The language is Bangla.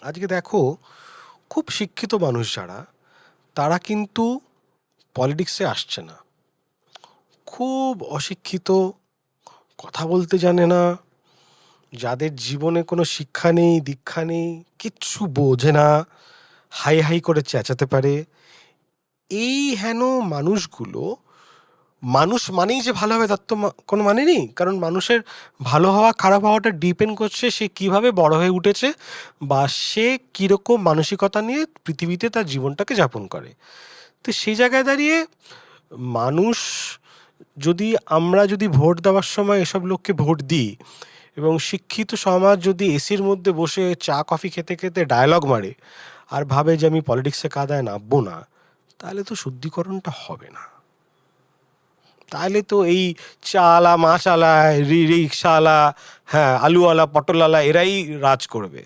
আজকে দেখো, খুব শিক্ষিত মানুষ যারা, তারা কিন্তু পলিটিক্সে আসছে না। খুব অশিক্ষিত, কথা বলতে জানে না, যাদের জীবনে কোনো শিক্ষা নেই, দীক্ষা নেই, কিচ্ছু বোঝে না, হাই হাই করে চেঁচাতে পারে, এই হেন মানুষগুলো, মানুষ মানেই যে ভালো হবে তার তো কোনো মানে নেই। কারণ মানুষের ভালো হওয়া খারাপ হওয়াটা ডিপেন্ড করছে সে কিভাবে বড় হয়ে উঠেছে, বা সে কীরকম মানসিকতা নিয়ে পৃথিবীতে তার জীবনটাকে যাপন করে। তো সেই জায়গায় দাঁড়িয়ে মানুষ, আমরা যদি ভোট দেওয়ার সময় এসব লোককে ভোট দিই, এবং শিক্ষিত সমাজ যদি এসির মধ্যে বসে চা কফি খেতে খেতে ডায়লগ মারে আর ভাবে যে আমি পলিটিক্সে কাদায় নামবো না, তাহলে তো শুদ্ধিকরণটা হবে না। তাহলে তো এই চালা মাছালা রিক্সাওয়ালা, হ্যাঁ আলুওয়ালা পটলওয়ালা, এরাই রাজ করবে।